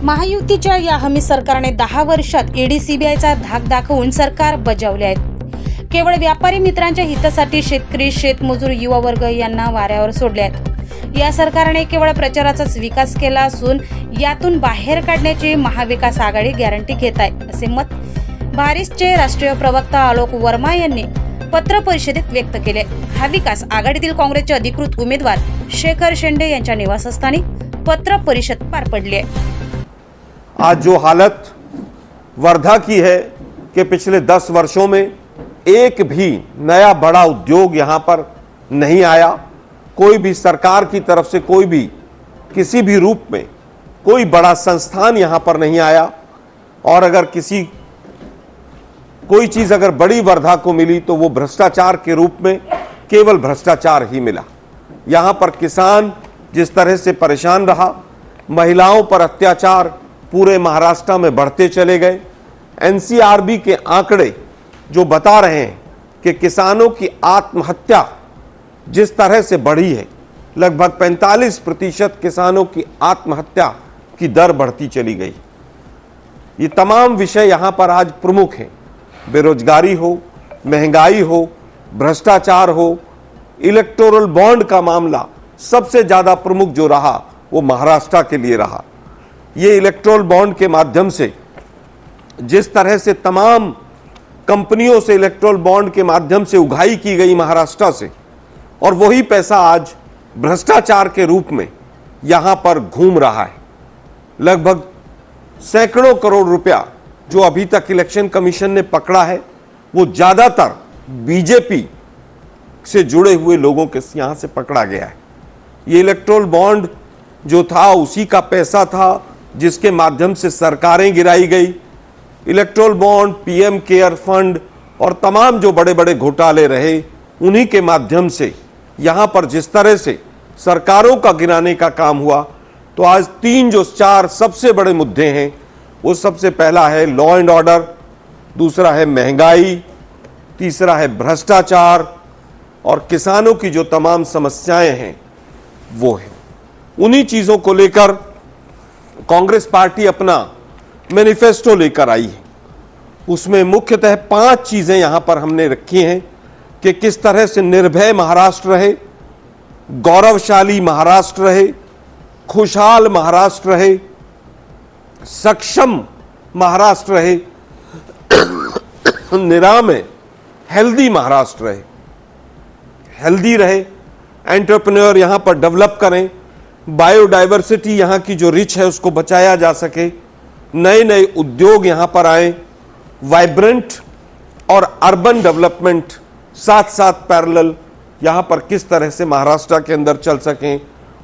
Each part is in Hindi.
महायुतीच्या या हमी सरकारने 10 वर्षात ईडी सीबीआयचा धाक दाखवून सरकार बजावले आहेत। केवळ व्यापारी मित्रांच्या हितासाठी शेतकरी, शेतमजूर, युवा वर्ग यांना वाऱ्यावर सोडले आहेत। या सरकारने केवळ प्रचाराचाच विकास केला असून यातून बाहेर काढण्याची महाविकास आघाडी गॅरंटी घेत आहे, असे मत भारिसचे राष्ट्रीय प्रवक्ता आलोक वर्मा यांनी पत्र परिषदेत व्यक्त केले। हा विकास आघाडीतील काँग्रेसचे अधिकृत उमेदवार शेखर शेंडे यांच्या निवासस्थानी पत्र परिषद पार पडली है। आज जो हालत वर्धा की है कि पिछले 10 वर्षों में एक भी नया बड़ा उद्योग यहां पर नहीं आया, कोई भी सरकार की तरफ से कोई भी किसी भी रूप में कोई बड़ा संस्थान यहां पर नहीं आया। और अगर कोई चीज अगर बड़ी वर्धा को मिली तो वो भ्रष्टाचार के रूप में केवल भ्रष्टाचार ही मिला। यहां पर किसान जिस तरह से परेशान रहा, महिलाओं पर अत्याचार पूरे महाराष्ट्र में बढ़ते चले गए। एनसीआरबी के आंकड़े जो बता रहे हैं कि किसानों की आत्महत्या जिस तरह से बढ़ी है, लगभग 45% किसानों की आत्महत्या की दर बढ़ती चली गई। ये तमाम विषय यहां पर आज प्रमुख हैं। बेरोजगारी हो, महंगाई हो, भ्रष्टाचार हो, इलेक्टोरल बॉन्ड का मामला सबसे ज्यादा प्रमुख जो रहा वो महाराष्ट्र के लिए रहा। ये इलेक्टोरल बॉन्ड के माध्यम से जिस तरह से तमाम कंपनियों से इलेक्टोरल बॉन्ड के माध्यम से उगाही की गई महाराष्ट्र से, और वही पैसा आज भ्रष्टाचार के रूप में यहां पर घूम रहा है। लगभग सैकड़ों करोड़ रुपया जो अभी तक इलेक्शन कमीशन ने पकड़ा है वो ज्यादातर बीजेपी से जुड़े हुए लोगों के यहां से पकड़ा गया है। ये इलेक्टोरल बॉन्ड जो था उसी का पैसा था जिसके माध्यम से सरकारें गिराई गई। Electoral bond, PM care fund और तमाम जो बड़े बड़े घोटाले रहे, उन्हीं के माध्यम से यहां पर जिस तरह से सरकारों का गिराने का काम हुआ। तो आज 4 सबसे बड़े मुद्दे हैं। वो सबसे पहला है लॉ एंड ऑर्डर, दूसरा है महंगाई, तीसरा है भ्रष्टाचार, और किसानों की जो तमाम समस्याएं हैं वो है। उन्हीं चीजों को लेकर कांग्रेस पार्टी अपना मैनिफेस्टो लेकर आई है। उसमें मुख्यतः 5 चीजें यहां पर हमने रखी हैं कि किस तरह से निर्भय महाराष्ट्र रहे, गौरवशाली महाराष्ट्र रहे, खुशहाल महाराष्ट्र रहे, सक्षम महाराष्ट्र रहे, निरामय हेल्दी महाराष्ट्र रहे, हेल्दी रहे, एंटरप्रेन्योर यहां पर डेवलप करें, बायोडाइवर्सिटी यहां की जो रिच है उसको बचाया जा सके, नए नए उद्योग यहां पर आए, वाइब्रेंट और अर्बन डेवलपमेंट साथ साथ पैरेलल यहां पर किस तरह से महाराष्ट्र के अंदर चल सकें,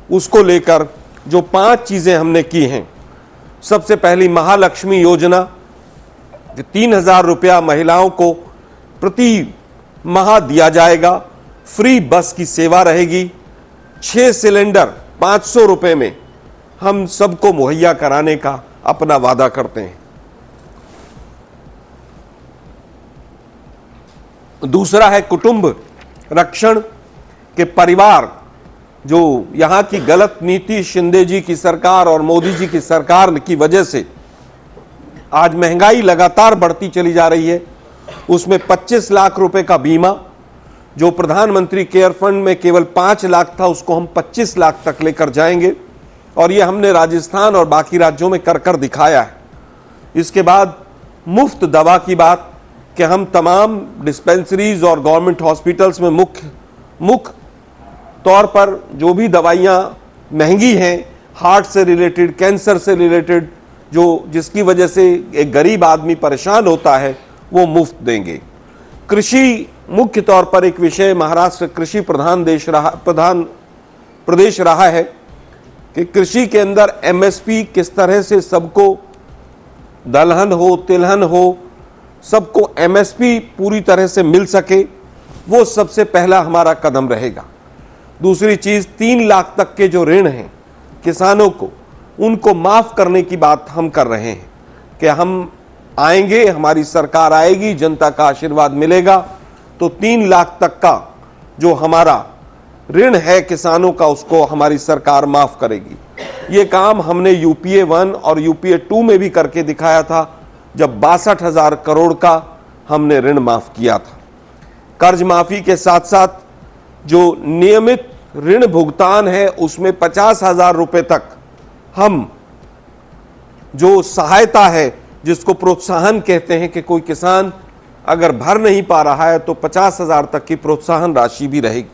उसको लेकर जो 5 चीजें हमने की हैं। सबसे पहली महालक्ष्मी योजना, 3000 रुपया महिलाओं को प्रति माह दिया जाएगा, फ्री बस की सेवा रहेगी, 6 सिलेंडर 500 रुपए में हम सबको मुहैया कराने का अपना वादा करते हैं। दूसरा है कुटुंब रक्षण के परिवार, जो यहां की गलत नीति शिंदे जी की सरकार और मोदी जी की सरकार की वजह से आज महंगाई लगातार बढ़ती चली जा रही है। उसमें 25 लाख रुपए का बीमा जो प्रधानमंत्री केयर फंड में केवल 5 लाख था, उसको हम 25 लाख तक लेकर जाएंगे, और ये हमने राजस्थान और बाकी राज्यों में कर दिखाया है। इसके बाद मुफ्त दवा की बात कि हम तमाम डिस्पेंसरीज और गवर्नमेंट हॉस्पिटल्स में मुख्य तौर पर जो भी दवाइयाँ महंगी हैं, हार्ट से रिलेटेड, कैंसर से रिलेटेड, जिसकी वजह से एक गरीब आदमी परेशान होता है, वो मुफ्त देंगे। कृषि मुख्य तौर पर एक विषय, महाराष्ट्र कृषि प्रधान प्रदेश रहा है कि कृषि के अंदर एमएसपी किस तरह से सबको, दलहन हो, तिलहन हो, सबको एमएसपी पूरी तरह से मिल सके, वो सबसे पहला हमारा कदम रहेगा। दूसरी चीज, 3 लाख तक के जो ऋण हैं किसानों को, उनको माफ करने की बात हम कर रहे हैं कि हम आएंगे, हमारी सरकार आएगी, जनता का आशीर्वाद मिलेगा तो 3 लाख तक का जो हमारा ऋण है किसानों का, उसको हमारी सरकार माफ करेगी। ये काम हमने यूपीए 1 और यूपीए 2 में भी करके दिखाया था, जब 62,000 करोड़ का हमने ऋण माफ किया था। कर्ज माफी के साथ साथ जो नियमित ऋण भुगतान है उसमें 50,000 रुपए तक हम जो सहायता है, जिसको प्रोत्साहन कहते हैं कि कोई किसान अगर भर नहीं पा रहा है तो 50,000 तक की प्रोत्साहन राशि भी रहेगी।